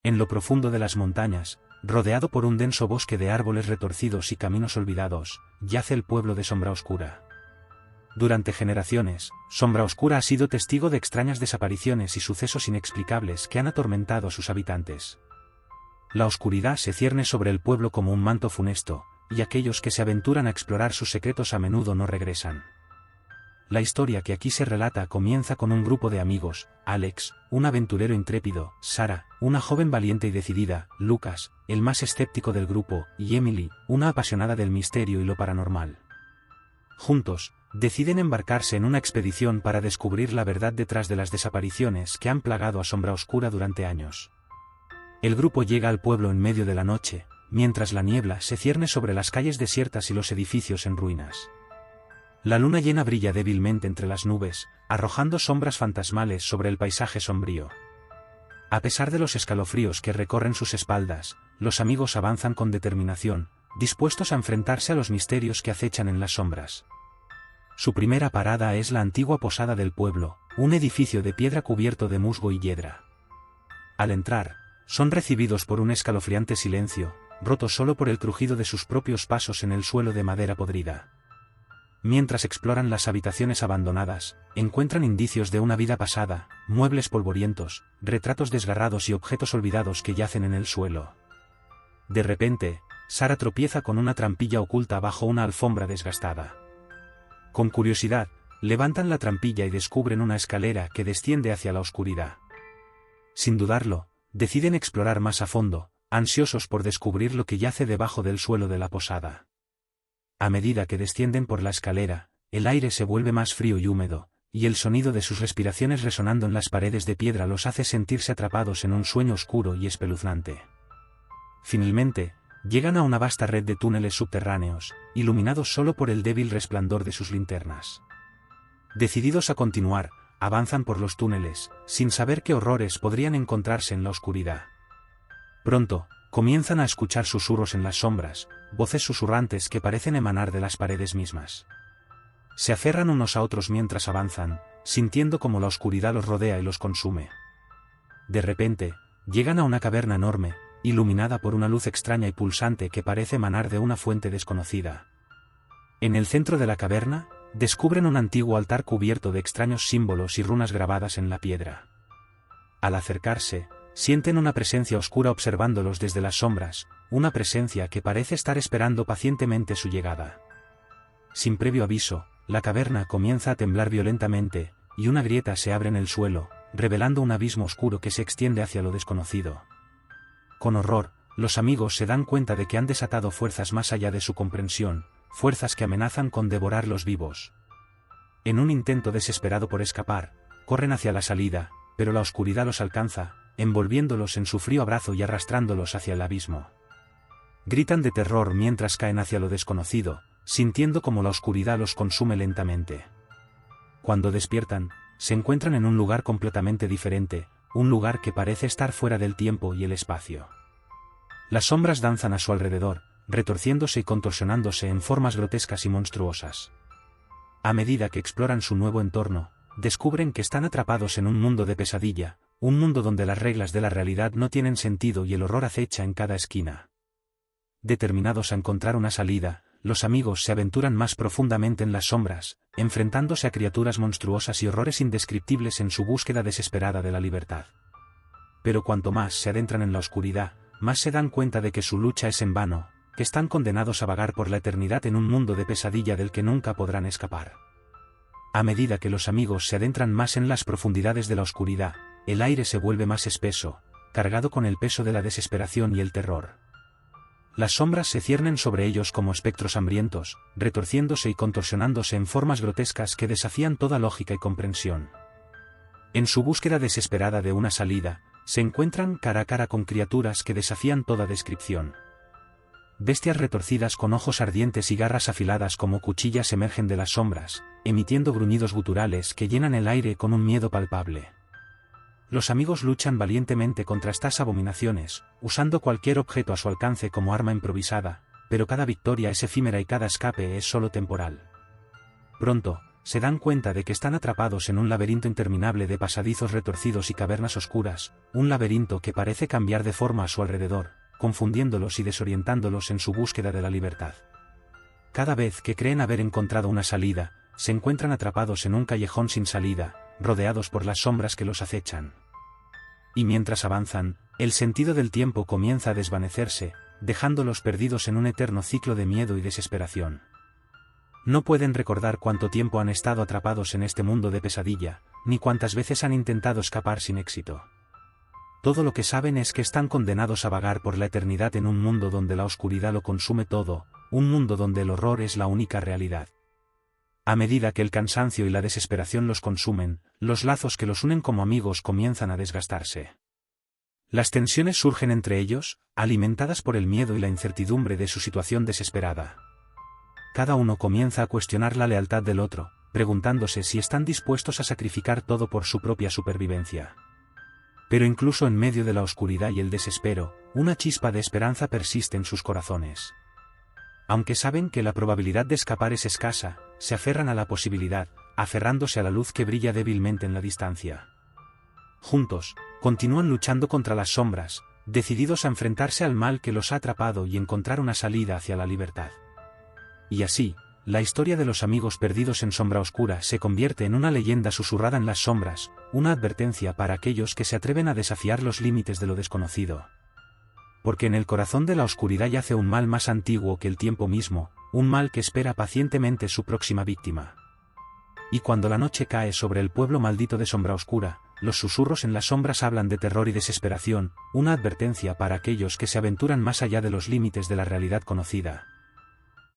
En lo profundo de las montañas, rodeado por un denso bosque de árboles retorcidos y caminos olvidados, yace el pueblo de Sombra Oscura. Durante generaciones, Sombra Oscura ha sido testigo de extrañas desapariciones y sucesos inexplicables que han atormentado a sus habitantes. La oscuridad se cierne sobre el pueblo como un manto funesto, y aquellos que se aventuran a explorar sus secretos a menudo no regresan. La historia que aquí se relata comienza con un grupo de amigos: Alex, un aventurero intrépido; Sara, una joven valiente y decidida; Lucas, el más escéptico del grupo; y Emily, una apasionada del misterio y lo paranormal. Juntos, deciden embarcarse en una expedición para descubrir la verdad detrás de las desapariciones que han plagado a Sombra Oscura durante años. El grupo llega al pueblo en medio de la noche, mientras la niebla se cierne sobre las calles desiertas y los edificios en ruinas. La luna llena brilla débilmente entre las nubes, arrojando sombras fantasmales sobre el paisaje sombrío. A pesar de los escalofríos que recorren sus espaldas, los amigos avanzan con determinación, dispuestos a enfrentarse a los misterios que acechan en las sombras. Su primera parada es la antigua posada del pueblo, un edificio de piedra cubierto de musgo y hiedra. Al entrar, son recibidos por un escalofriante silencio, roto solo por el crujido de sus propios pasos en el suelo de madera podrida. Mientras exploran las habitaciones abandonadas, encuentran indicios de una vida pasada, muebles polvorientos, retratos desgarrados y objetos olvidados que yacen en el suelo. De repente, Sara tropieza con una trampilla oculta bajo una alfombra desgastada. Con curiosidad, levantan la trampilla y descubren una escalera que desciende hacia la oscuridad. Sin dudarlo, deciden explorar más a fondo, ansiosos por descubrir lo que yace debajo del suelo de la posada. A medida que descienden por la escalera, el aire se vuelve más frío y húmedo, y el sonido de sus respiraciones resonando en las paredes de piedra los hace sentirse atrapados en un sueño oscuro y espeluznante. Finalmente, llegan a una vasta red de túneles subterráneos, iluminados solo por el débil resplandor de sus linternas. Decididos a continuar, avanzan por los túneles, sin saber qué horrores podrían encontrarse en la oscuridad. Pronto, comienzan a escuchar susurros en las sombras, voces susurrantes que parecen emanar de las paredes mismas. Se aferran unos a otros mientras avanzan, sintiendo como la oscuridad los rodea y los consume. De repente, llegan a una caverna enorme, iluminada por una luz extraña y pulsante que parece emanar de una fuente desconocida. En el centro de la caverna, descubren un antiguo altar cubierto de extraños símbolos y runas grabadas en la piedra. Al acercarse, sienten una presencia oscura observándolos desde las sombras, una presencia que parece estar esperando pacientemente su llegada. Sin previo aviso, la caverna comienza a temblar violentamente, y una grieta se abre en el suelo, revelando un abismo oscuro que se extiende hacia lo desconocido. Con horror, los amigos se dan cuenta de que han desatado fuerzas más allá de su comprensión, fuerzas que amenazan con devorarlos vivos. En un intento desesperado por escapar, corren hacia la salida, pero la oscuridad los alcanza, envolviéndolos en su frío abrazo y arrastrándolos hacia el abismo. Gritan de terror mientras caen hacia lo desconocido, sintiendo como la oscuridad los consume lentamente. Cuando despiertan, se encuentran en un lugar completamente diferente, un lugar que parece estar fuera del tiempo y el espacio. Las sombras danzan a su alrededor, retorciéndose y contorsionándose en formas grotescas y monstruosas. A medida que exploran su nuevo entorno, descubren que están atrapados en un mundo de pesadilla, un mundo donde las reglas de la realidad no tienen sentido y el horror acecha en cada esquina. Determinados a encontrar una salida, los amigos se aventuran más profundamente en las sombras, enfrentándose a criaturas monstruosas y horrores indescriptibles en su búsqueda desesperada de la libertad. Pero cuanto más se adentran en la oscuridad, más se dan cuenta de que su lucha es en vano, que están condenados a vagar por la eternidad en un mundo de pesadilla del que nunca podrán escapar. A medida que los amigos se adentran más en las profundidades de la oscuridad, el aire se vuelve más espeso, cargado con el peso de la desesperación y el terror. Las sombras se ciernen sobre ellos como espectros hambrientos, retorciéndose y contorsionándose en formas grotescas que desafían toda lógica y comprensión. En su búsqueda desesperada de una salida, se encuentran cara a cara con criaturas que desafían toda descripción. Bestias retorcidas con ojos ardientes y garras afiladas como cuchillas emergen de las sombras, emitiendo gruñidos guturales que llenan el aire con un miedo palpable. Los amigos luchan valientemente contra estas abominaciones, usando cualquier objeto a su alcance como arma improvisada, pero cada victoria es efímera y cada escape es solo temporal. Pronto, se dan cuenta de que están atrapados en un laberinto interminable de pasadizos retorcidos y cavernas oscuras, un laberinto que parece cambiar de forma a su alrededor, confundiéndolos y desorientándolos en su búsqueda de la libertad. Cada vez que creen haber encontrado una salida, se encuentran atrapados en un callejón sin salida, rodeados por las sombras que los acechan. Y mientras avanzan, el sentido del tiempo comienza a desvanecerse, dejándolos perdidos en un eterno ciclo de miedo y desesperación. No pueden recordar cuánto tiempo han estado atrapados en este mundo de pesadilla, ni cuántas veces han intentado escapar sin éxito. Todo lo que saben es que están condenados a vagar por la eternidad en un mundo donde la oscuridad lo consume todo, un mundo donde el horror es la única realidad. A medida que el cansancio y la desesperación los consumen, los lazos que los unen como amigos comienzan a desgastarse. Las tensiones surgen entre ellos, alimentadas por el miedo y la incertidumbre de su situación desesperada. Cada uno comienza a cuestionar la lealtad del otro, preguntándose si están dispuestos a sacrificar todo por su propia supervivencia. Pero incluso en medio de la oscuridad y el desespero, una chispa de esperanza persiste en sus corazones. Aunque saben que la probabilidad de escapar es escasa, se aferran a la posibilidad, aferrándose a la luz que brilla débilmente en la distancia. Juntos, continúan luchando contra las sombras, decididos a enfrentarse al mal que los ha atrapado y encontrar una salida hacia la libertad. Y así, la historia de los amigos perdidos en Sombra Oscura se convierte en una leyenda susurrada en las sombras, una advertencia para aquellos que se atreven a desafiar los límites de lo desconocido. Porque en el corazón de la oscuridad yace un mal más antiguo que el tiempo mismo, un mal que espera pacientemente su próxima víctima. Y cuando la noche cae sobre el pueblo maldito de Sombra Oscura, los susurros en las sombras hablan de terror y desesperación, una advertencia para aquellos que se aventuran más allá de los límites de la realidad conocida.